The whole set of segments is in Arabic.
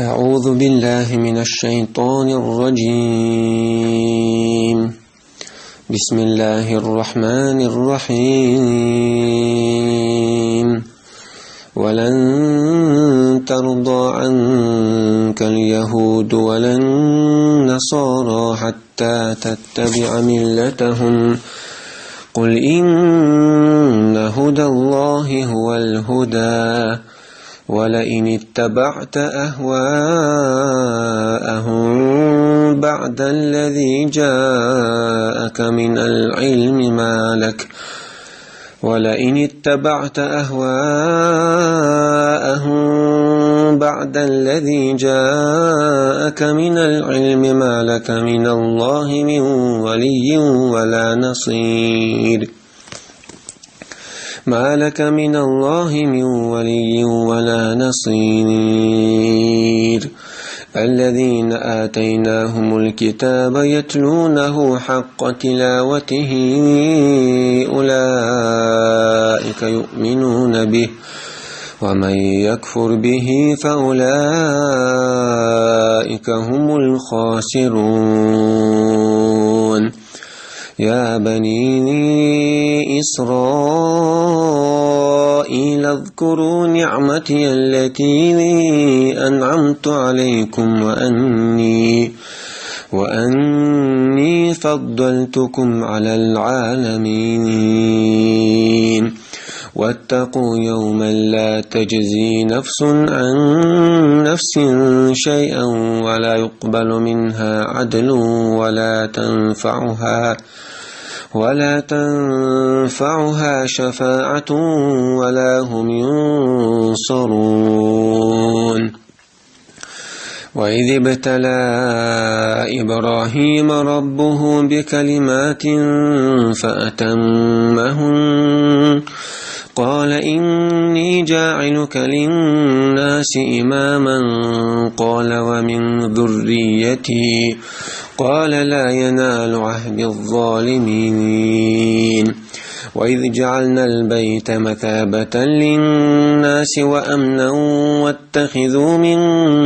أعوذ بالله من الشيطان الرجيم. بسم الله الرحمن الرحيم. ولن ترضى عنك اليهود ولا النصارى حتى تتبع ملتهم قل إن هدى الله هو الهدى ولئن اتبعت أهواءهم بعد الذي جاءك من العلم ما لك من الله من ولي ولا نصير. الذين آتيناهم الكتاب يتلونه حق تلاوته أولئك يؤمنون به ومن يكفر به فأولئك هم الخاسرون. يا بني إسرائيل اذكروا نعمتي التي أنعمت عليكم وأني فضلتكم على العالمين. واتقوا يوما لا تجزي نفس عن نفس شيئا ولا يقبل منها عدل ولا تنفعها شفاعة ولا هم ينصرون. وإذ ابتلى إبراهيم ربه بكلمات فأتمهن قال إني جاعلك للناس إماما قال ومن ذريتي قال لا ينال عهد الظالمين. وإذ جعلنا البيت مثابة للناس وأمنا واتخذوا من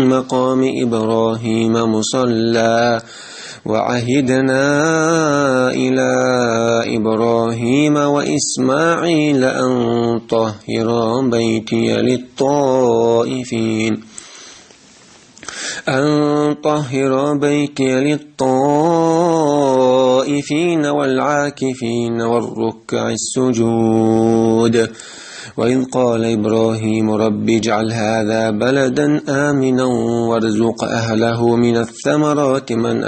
مقام إبراهيم مصلى وعهدنا إلى إبراهيم وإسماعيل أن طهرا بيتي للطائفين والعاكفين والركع السجود. وإذ قال إبراهيم رب اجعل هذا بلدا آمنا وارزق أهله من الثمرات من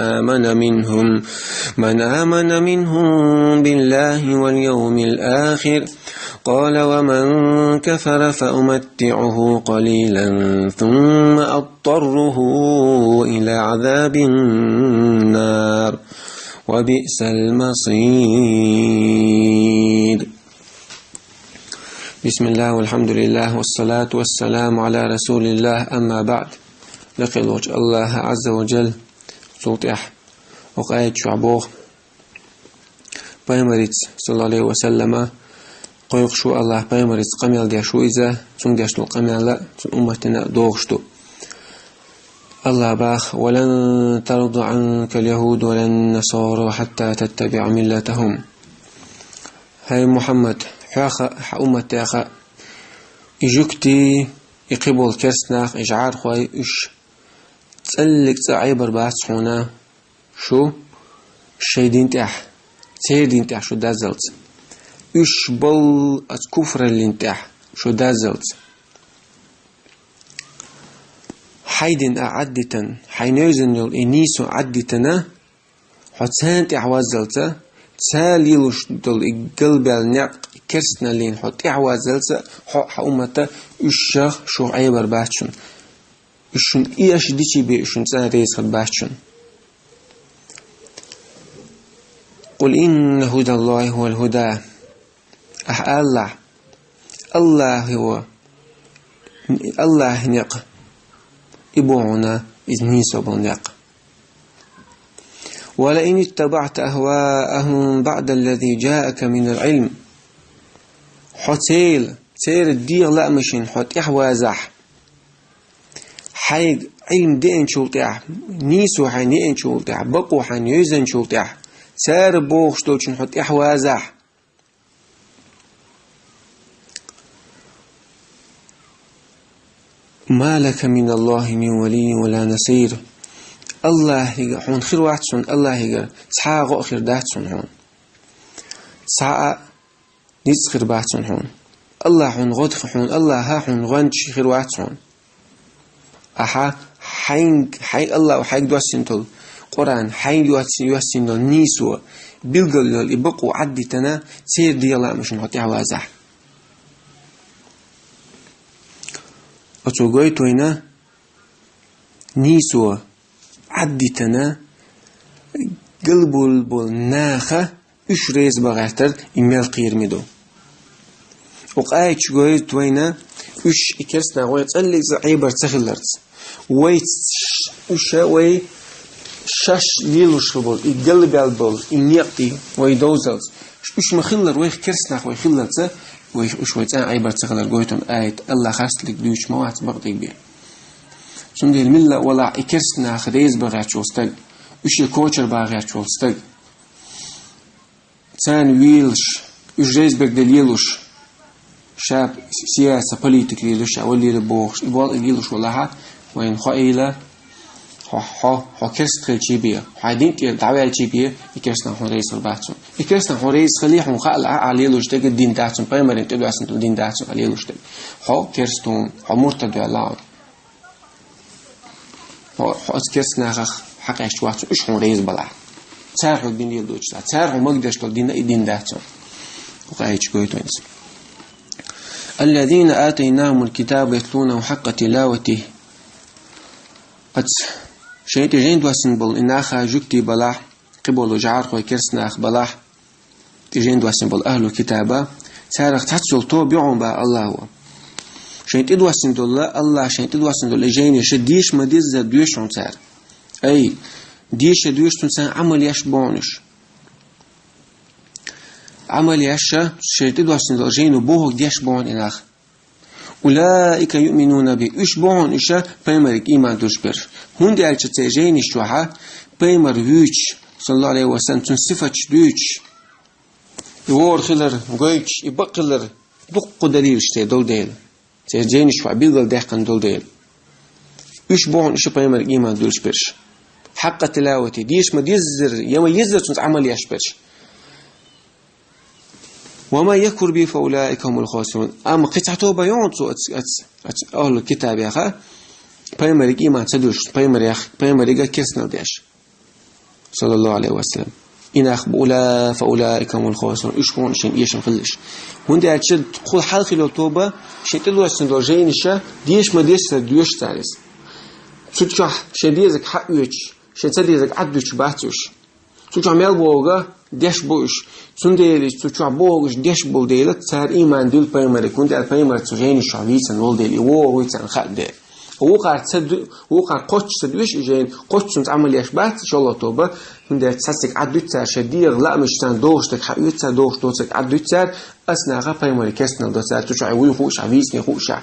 آمن منهم بالله واليوم الآخر قال ومن كفر فأمتعه قليلا ثم أضطره إلى عذاب النار وبئس المصير. بسم الله والحمد لله والصلاة والسلام على رسول الله. أما بعد لقد وجه الله عز وجل صوت وقايد شعبوه بيمريت صلى الله عليه وسلم قيق شو الله بيمريت قميل دي شو إذا تنجشتو قميل أمتنا دوغشتو الله باخ ولن ترضى عنك اليهود ولا النصارى حتى تتبع ملتهم. هاي محمد حاخ أمتي أخا إجوكتي يقبل كرسناخ إجعار خواي إش تسألك تعيبر بس هنا شو الشي دين تاح سير دين تاح شو دازلت إش بل أتكفر اللي تاح شو دازلت حيدن أعدتن حينوزن يل إنيسو عدتنا حتسان تعوازلت ساليلوش دل القلب النق كرسنا لين حط إعوازلت حق أمتا إشخ شو عيبر باتشون إشون إيش ديشي بي إشون ساريس باتشون. قل إن هدى الله هو الهدى. الله هو الله نق إبوعنا إذنيسو بنق. ولئن اتبعت أهواءهم بعد الذي جاءك من العلم حتيل سير الدير لا مشين حت إحوازح حيج علم دين شولتيح نيسو حنين شولتيح بقو حنيزن شولتيح سار بوخ شتوچن حط احوازح ما لك من الله من ولي ولا نصير الله يجا حون خير واتسون الله يجا سحاق خير داتسون هون ساعة نيسخر باتسون هون الله حون غد حون الله ها حون غنش خير واتسون أها حين الله وحين دوسنتول قرآن حين دوسنتول نيسو بيلقل يبقوا عدي تنا سير دي الله مش نحطيها وازح أتوقعي توينا نيسو عدي تنا قلبو بالناخة إيش ريز بغاتر إميل قير ميدو وقايت شوي توينا إيش إكرسنا ويت اللي عيبر تخلرت ويت إيش وي شاش ليلوش بول يقلب البول ينيقي ويدوزلز إيش مخلر وي كرسنا وي خلرت وي إيش ويت عيبر تخلر قويتهم آيت الله خاص لك دوش موات بغتك بيه سند الملة ولا إكرسنا خريز بغات شوستل إيش كوتشر بغات شوستل سان ويلش إيش ريز بغدليلوش شاب سياسة بوليتيك ليلوش أولي لبوخش يبغى ليلوش ولاها وين خايلة ها كرست خل شيبية حدين كي دعوة شيبية يكرسنا حريص الباتون يكرسنا حريص خليه حن خال على ليلوش تك الدين داتون بايمرين تدو أصلا الدين داتون على ليلوش تك ها كرستون ها مرتدى الله ها كرسنا حق أشواتون إيش حريص بلا تعرف الدين ليلوش تعرف ما قدرش الدين داتون وقايتش كويتونس الذين آتيناهم الكتاب يتلونه حق تلاوته شيء تجين دوسن بول إناخا جكتي بلاح قبولو جعار خوي كرسناخ بلاح تجين دوسن بول أهل الكتابة سارخ تحصل تو بيعون با الله هو شيء تدوسن دول الله شيء تدوسن دول جين شديش مديز دوشون سار أي ديش دوشون سار عمل يشبونش عمل يشا شيء تدوسن دول جين بوهك ديش بون إناخ أولئك يؤمنون به إشبعون إشا بيمرك إيمان تشبر هندي ألش تجين إشوها بيمر ويش صلى الله عليه وسلم تنصفت دوش يور خلر غيش يبقلر دق دليل إشتى دول ديل تجين إشوا بيقل دهقن دول ديل إشبعون إشا بيمرك إيمان تشبرش حق تلاوتي ديش ما يزر يما يزر تنعمل يشبرش وما يكفر به فأولئك هم الخاسرون أما قطعته بيونتو أهل الكتاب يا أخي بيمرق إيمان تدوش بيمرق كسنا ديش صلى الله عليه وسلم إن أخبؤلا فأولئك هم الخاسرون إيشبون شين إيشن خلش هندي أتشد تقول حلقي للتوبة شين تدو أسندو جينيشا ديش ما ديش دوش تاريس تشوح شديزك حقوش شين تديزك عدوش باتوش تشوح ميل بوغا ديش بوش سنديلي تشوح بوغش ديش بول ديلت صار إيمان دول بيمر كنت البيمر تجيني شعبيسن ول ديلي وويتن خد ديل وقع قش تدوش جين قش تعمل يشبات إن شاء الله توبة هندي تسسك عدوت صار شدير لا مش تان دوشتك حقيقة صار دوشتك عدوت صار أسنا غا بيمر كسنا ده صار تشوح ويخوش عبيسني خوشة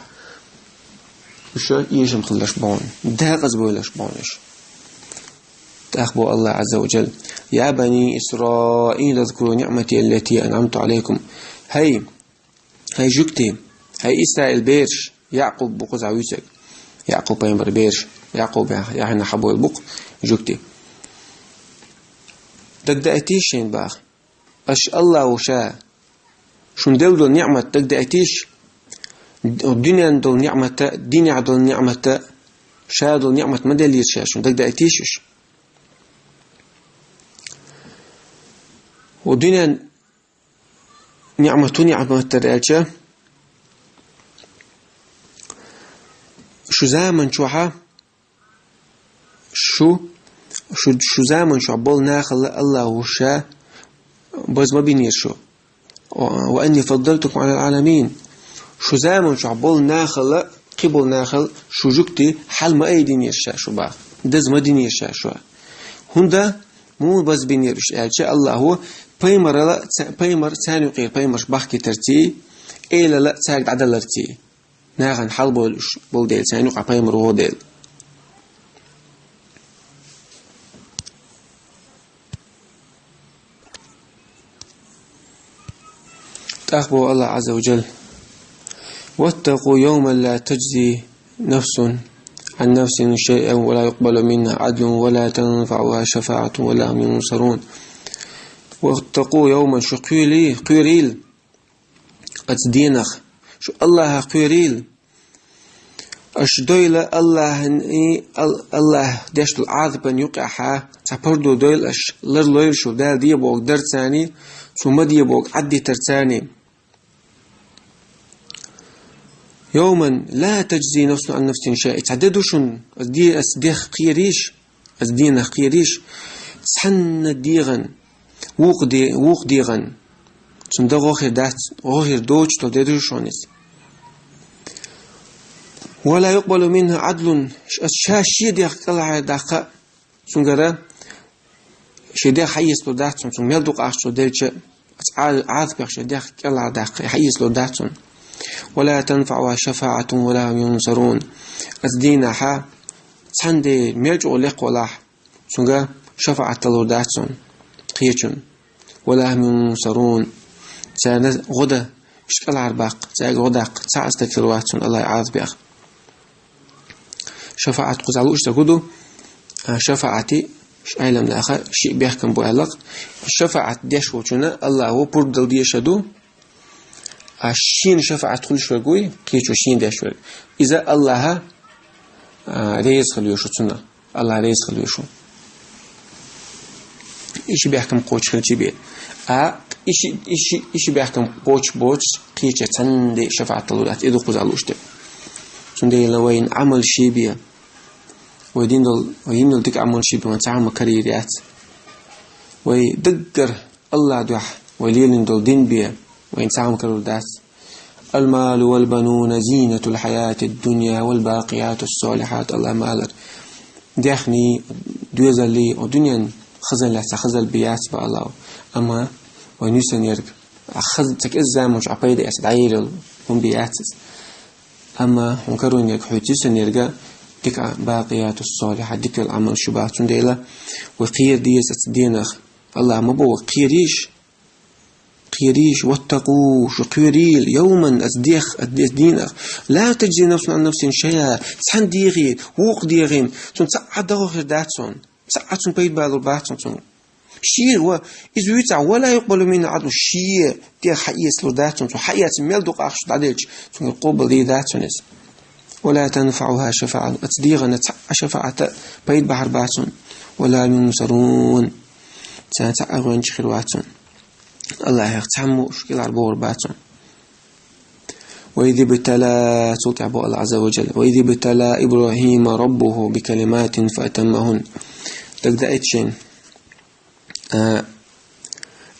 وش يجم خلش بون ده غزبولش بونش أخبر الله عز وجل يا بني إسرائيل اذكروا نعمتي التي أنعمت عليكم هاي جكتي هاي إسرائيل بيرش يعقوب بقز عويسك يعقوب بيمبر بيرش يعقوب يعني حبو البق جكتي تقدأتيشين باخ أش الله وشاء شون دول نعمة تقدأتيش الدنيا دول نعمة الدنيا دول نعمة شا دول نعمة مدلير شا شون تقدأتيشش والدنيا نعمة الترأجة شو زمن شوها شو زمن شو عبال ناخل الله وشا بس ما بينير شو وأني فضلتكم على العالمين شو زمن شو عبال ناخل قبل ناخل شو جكتي حل ما أي دينير شا شو با دز ما دينير شا شو هندا مو بس بينير شا الله هو بيمر ثاني غير بيمر بحكي ترتي إلا لا ساعد عدلرتي ناخن حل بول ديل ثاني قا بيمر هو ديل تأخبوا الله عز وجل واتقوا يوما لا تجزي نفس عن نفس شيئا ولا يقبل منها عدل ولا تنفعها شفاعة ولا هم ينصرون. واتقوا يوما شو قيريل أتدينخ شو الله قيريل أش دويلة الله دشت العاذبا يقعها تبردو دويل أش لرلويل شو دال ديبوك درتاني ثم ديبوك عدي ترتاني يوما لا تجزي نفس عن نفس شيء تعددوشن أسديخ قيريش أسدينخ قيريش سحن ديغن ووق ديغن سنده غوخير دوش تددوشونيس ولا يقبل منها عدل شاشي ديخ كلا داقة سنجرا شديخ حيس لو داتون سن ميلدوق أخشو ديلش عاذ بيخ شديخ كلا داقة حيس لو داتون ولا تنفعها شفاعة ولا هم ينصرون أزدينا حا سندي ميرجو لق ولا سنجا شفاعة لو داتون قيتون ولا هم ينصرون سنة غدا شكل عرباق سنة غدا ساعة استكفرواتون الله يعاذ بيخ شفاعة قزعلوش تقولوا شفاعتي أيلم الآخر شيء بيحكم بوعلق الشفاعة ديش وجنا الله هو بردل ديشدو الشين شفاعة كل شوي قوي كيشو شين ديش إذا الله ريز خليوشو تنا الله ريز خليوشو إيش بيحكم قوش خلتي بيه إيش بيحكم قوش كيشة تندي شفاعة طلولات إذا قزعلوش ده سندي لوين عمل شيء بيه ويدين دك عمل شيء بيه وتعمل كريريات ويدقر الله دوح وليل دول دين بيه وين تعمل كريريات المال والبنون زينة الحياة الدنيا والباقيات الصالحات الله مالر داخني دوزل لي ودنيا خزل بيات بالله أما ونيسن يرك أخذ تكزام مش عقيدة أسد عيرل هم بياتس أما هنكرون يك حوتيسن يرجع ديك باقيات الصالحات ديك العمل شبات ديلا وقير ديس دينخ الله ما بو قيريش واتقوا شو قيريل يوما أزديخ دينخ لا تجزي نفس عن نفس شيئا سحن ديغي ووق ديغين تون سعد غير داتون سعد تون بيد بالو باتون تون شيء و إذا يتع ولا يقبل منه عدل شيء ديغ حيس لو داتون تون حيات ميل دوق أخش دعديج تون القبل دي داتون ولا تنفعها شفاعة أتديغ شفاعة بيد بحر باتون ولا ينصرون سنتعغون شخيرواتون الله يختمو شكل عربور باتون وإذ ابتلى صوت عبو الله عز وجل وإذ ابتلى إبراهيم ربه بكلمات فأتمهن تقدأت شين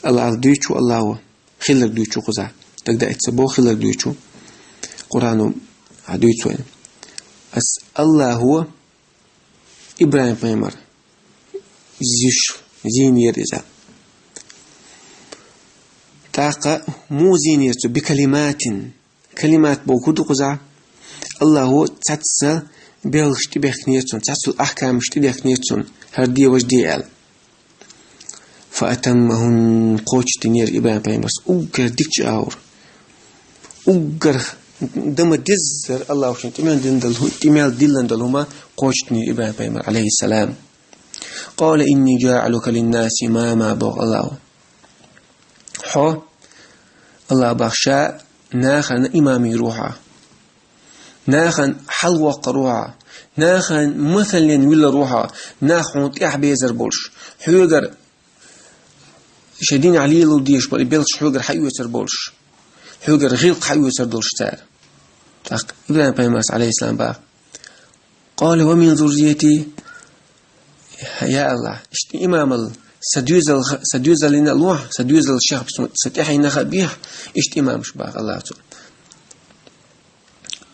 الله دويتشو الله خلق دويتشو قزع تقدأت سبو خلق دويتشو قرآن دويتشو أس الله هو إبراهيم بيمر زينير إذا تاقى مو زينير كلمات بوكودو قزع الله هو تاتسل بيلشتي بيخنيتون تاتسل أحكام شتي بيخنيتون هردي وجدي أل فأتمهن قوش تنير إبراهيم بيمرس أوغر ديكش آور أوغر دم دزر الله وشين تمال دلن دلهما قوش تنير إبراهيم بيمر عليه السلام قال إني جاعلك للناس ما بغ الله حو الله بخشاء ناخن إمامي روحا ناخن حلوق روحا ناخن مثلا ولا روحا ناخن بيزر بولش حيوغر شدين عليه لو ديش بل بيلش حيوغر حيوتر بولش حيوغر غيلق حيوتر دولش تار إبراهيم بيمرس عليه السلام بقى قال ومن ذريتي يا الله اشتي إمام سديوزل لنا الله سديوزل الشيخ ستيحي نخبيح اشتي إمام شباق الله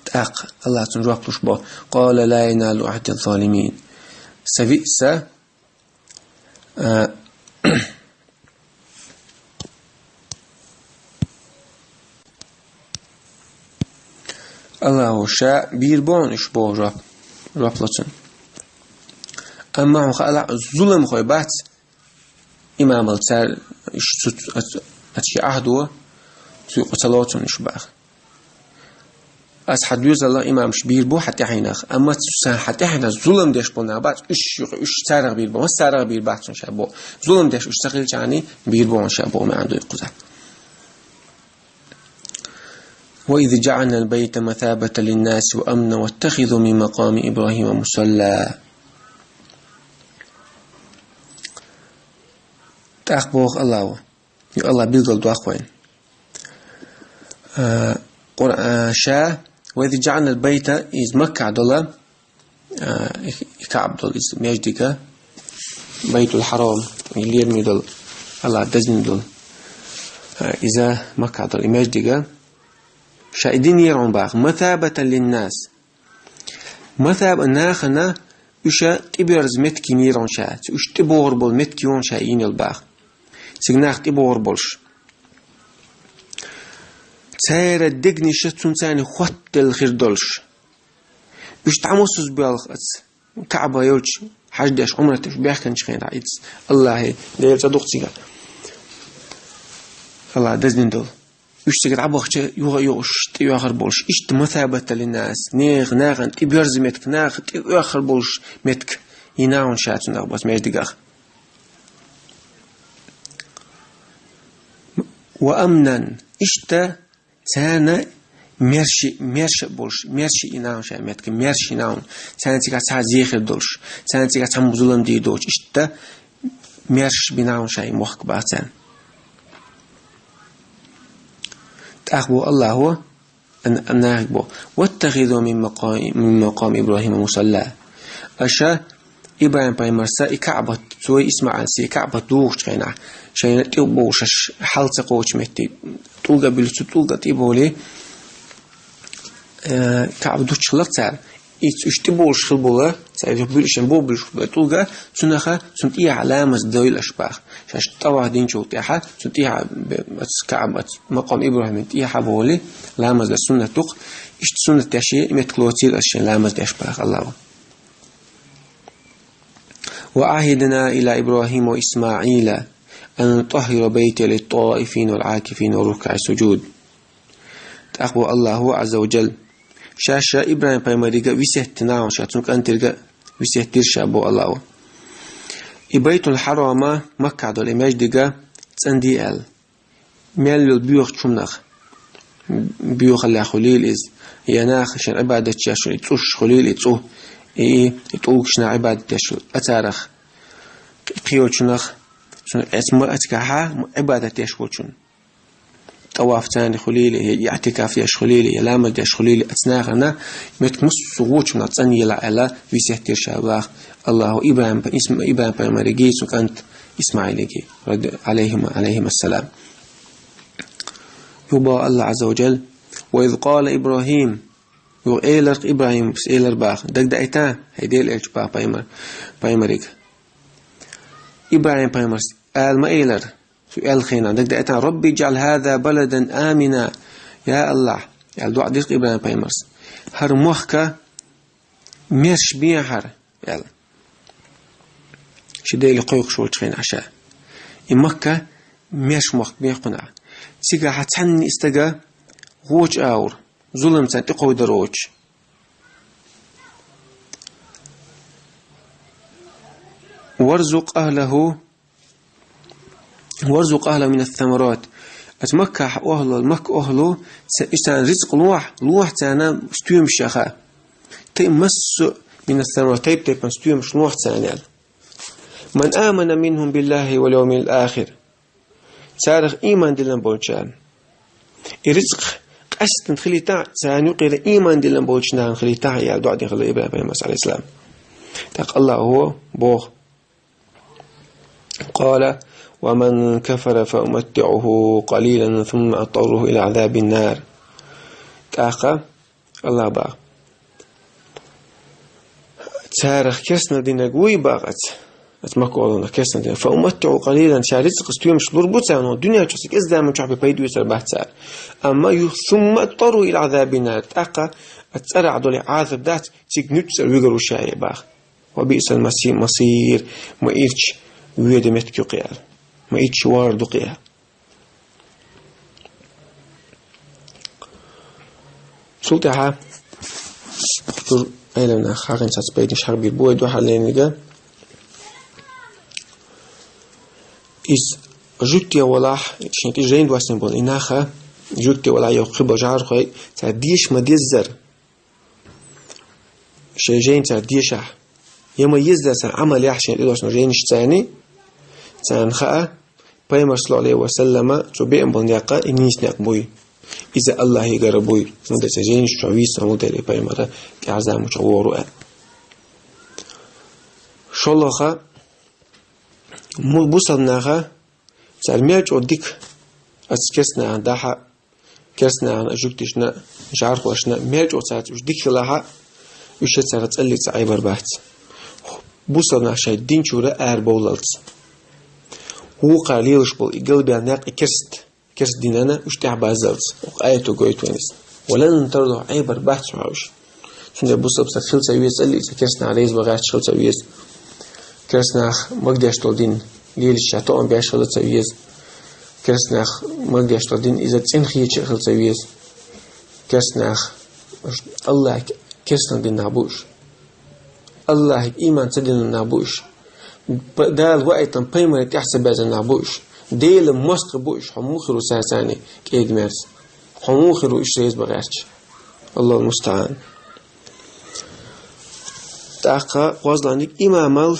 تعالى الله تعالى شباق قال لا ينال عهد الظالمين سبئس الله شاء بيربون شباق رب لطن أما هو خلق الظلم خيبات إمام التار أتشي عهده سوق صلوات نشباخ أصحاب يوز الله إمام شبير بو حتى حيناخ أما تسان حتى حينا ظلم ديش بنا بعد إيش سارق بير بو ما سارق بير بعد شابو ظلم ديش إيش تقيل يعني بير بو شابو ما عنده يقزع. وإذ جعلنا البيت مثابة للناس وأمنا واتخذوا من مقام إبراهيم مصلى. تأخبوخ الله الله بيقول دواخوين قرآن شاه وإذ جعلنا البيت إذ مكة عدلا كعب دول إذ ميجدك بيت الحرام اللي يرمي دول الله دزن دول إذا مكة عدل ميجدك شاهدين يرون باق مثابة للناس مثابة ناخنا وشا تبرز متكي نيرون شاهد وش تبور بول متكيون شاهين الباق سيغناخ تبور بولش سايرة دقني شتون ثاني خط الخردولش وش تعموسوس بالخص كعبة يولش حجدش عمرتش بيحكنش خين عيدس الله دير صدوق سيغا الله دزنين دول وش تقول عبوخ يوغش تيوخر بولش إشت مثابة للناس نيغ ناغن تبرز متك ناغ تيوخر بولش متك يناون شاتون أغبس ميجدقاخ وأمنا إشتا سانا ميرش بولش ميرش يناون شا متك ميرش يناون سانا تيكا تازيخر دولش سانا تيكا تمظلم دي دوش إشتا ميرش بناون شا موخك باتان تأخبو الله هو أن واتخذوا من مقام إبراهيم مصلى أشا إبراهيم بايمرسا كعبة سوي اسمع سي كعبة دوغش كينا شينا تيبوش حالة قوش متي طولقة بلسو طولقة تيبولي كعبة دوغش خلطار اشتبوش خلبولا سايدو بلشن بو بلش طولقة سنخا سنتيها علامة دويل أشباخ شاش طواه دين شو تيها سنتيها كعبة مقام إبراهيم تيها بولي لامز للسنة توق اشت سنة تشي متكلوتيل أشياء لامز لأشباخ الله. وعهدنا إلى إبراهيم وإسماعيل أن نطهر بيتي للطائفين والعاكفين والركع السجود. تأخبو الله عز وجل شاشة إبراهيم بايماريغا ويسهتنا وشاتنك أنترغا ويسهتير شابو الله. بيت الحرام مكة دول إماج ديغا تسندي ميل البيوخ تشمناخ بيوخ اللي خليل إز يناخ شن عبادة شاشو يتوش خليل يتوه يتوه شنا عبادة شاشو أتارخ قيول شناخ شن اسمه أتكاها عبادة يشكو شن طواف تاني خليلي يعتكاف يش خليلي يلامد يش خليلي أتناغنا متمس سغوش من تسني لا في سهتير شاباخ الله إبراهيم اسم إبراهيم بمرجي سكنت إسماعيل عليهم السلام. يبا الله عز وجل وإذ قال إبراهيم يقيلر إبراهيم بس إيلر باخ دقدقتا هيديل إلش باخ بمرج إبراهيم بمرس قال ما إيلر سؤال خينا دقدقتا ربي اجعل هذا بلدا آمنا يا الله يا دعاء ديق إبراهيم بمرس هر مخك ميرش بيهر يلا شديل قيق شو تخين عشاء مكة ميرش مخك بيقنع سيجا حتحني استجا غوش آور ظلم تنتقو دروج وارزق أهله من الثمرات أتمكة أهله المكة أهله سإشتان رزق لوح تانا ستيوم الشخاء تمس من الثمرات تيب ستيوم شلوح تانا من آمن منهم بالله واليوم الآخر سارخ إيمان دلن بولشان الرزق قصد خليتا سانيقر إيمان دلن بولشان خليتا يا دعاء دي خلي إبراهيم عليه السلام تق الله هو بوه قال ومن كفر فأمتعه قليلا ثم أضطره إلى عذاب النار تاقى الله باق سارخ كسنا دينا قوي باقت أتمكوا كسنا دينا فأمتعه قليلا شارزق استويم شلور بوتسانو الدنيا تشسك إزدا من شعب بيدو يسر بحتسار أما ثم أضطره إلى عذاب النار تاقى أتسرع دولي عاذب دات تيك نتسر ويقروا شاية باق وبئس المصير ما إيرش ويدمتك قيال ما إيش واردو قيا سلطة خطر أيلنا خاقن سبيد شهر بالبوي دو حلينيجا إس جوتي ولا شنتي جين دواسن بول إناخا جوتي ولا يقبل جار خوي تعديش مديزر شجين تعديشه يوم يزداد عمل يحشين إدوس نجينش تاني تانخاء بيمر صلى الله عليه وسلم تبين بندقة إنيس نقبوي إذا الله يقربوي مدة تجينش تعويس مدة بيمر كعزام مشوروا شلخا مبوسناها سالميج وديك أسكسنا عن دحى كسنا عن أجوكتشنا جارخ وشنا ميج وسات وديك لها وشت سرت اللي تعيبر بحث بوصلنا شيء دين شورا بولالت هو قليلش بول قلبي عناق كرست ديننا وش تعب زلت وآيته قويت ونس ولن ترضوا عيبر بحث معوش شنو بوصل بس خلص ويس اللي كرسنا عليه بغاش خلص ويس كرسنا مقدش تودين ليل الشاتون بيش خلص ويس كرسنا مقدش تودين إذا تنخيش خلص ويس كرسنا الله كرسنا دين نابوش الله إيمان تدين النابوش دال وقت بيمر تحسب هذا النابوش ديل مستر بوش حموخر وساساني كيد مارس حموخر وإشريز بغيرش الله المستعان تأقى وزلانك إمام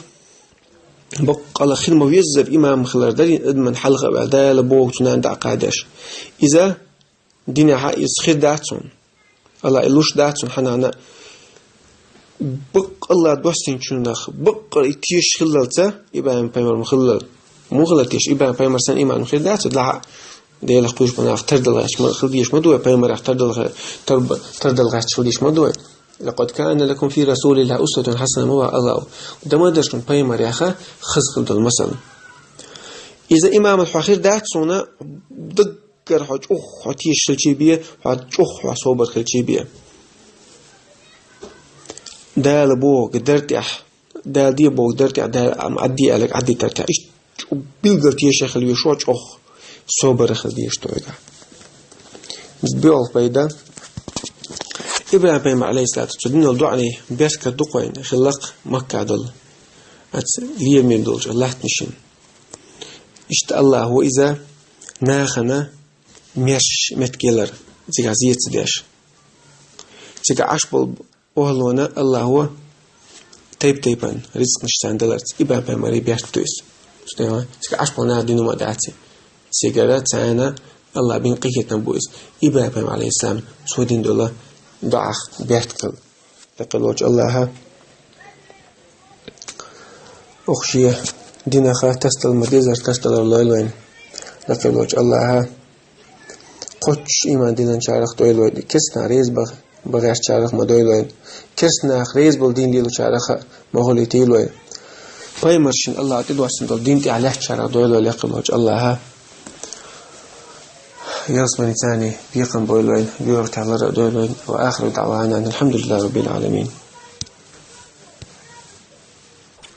بقى خدمة ويزف إمام خلال دارين إدمن حلقة بعدال بوك تنان دع قادش إذا دين حائز خير داتون الله إلوش داتون حنانا بق الله دوستين شنخ بق يتيش خللته إبراهيم بيمر مخلل مغلطيش إبراهيم بيمر سن إيمان مخلل داتو لا ديال خطوش بنا اختردلغاش ما خلديش مدوي بيمر اختردلغاش خلديش مدوي لقد كان لكم في رسول الله أسوة حسنة موا الله دمدش كن بيمر يا أخا خزقل المثل إذا إمام الحخير داتسونا دقر حج حتيش خلشيبيه حج حصوبر خلشيبيه دال بوك درتح دال دي بوك درتح دال عدي عليك عدي ترتح إيش بيلقرت يشيخ اللي يشوش صوبر خلديش تويقع بيعرف بيدا إبراهيم عليه الصلاة والسلام الدعاء بيرك الدقوين خلق مكة عدل ليه ميدولج الله تنشين إشت الله هو إذا ناخنا ميش متكيلر زي عزيز ديش زي عشبل وهلونا الله هو تيبان رزق نشتان دلرت إبراهيم مري بيرتويس شنو زي عشبل نادينو ما دعتي سيجارات أنا الله بين قية نبويس إبراهيم عليه السلام سودين دولا ضعف بيحتكل لقل وجه الله أخشيه دينخا تستل مديزر تستل الليلوين لقل وجه الله قدش إيمان دينان شارخ دويلوين كسنا ريز بغيش شارخ مدويلوين كسنا ريز بالدين ليلو شارخ مغولي تيلوين بايمرشين الله تدوشن دول دين تي عليه شارخ دويلوين لقل وجه الله يصمني ثاني بيقن بويلوين بيورك على دويلوين وآخر دعوانا الحمد لله رب العالمين.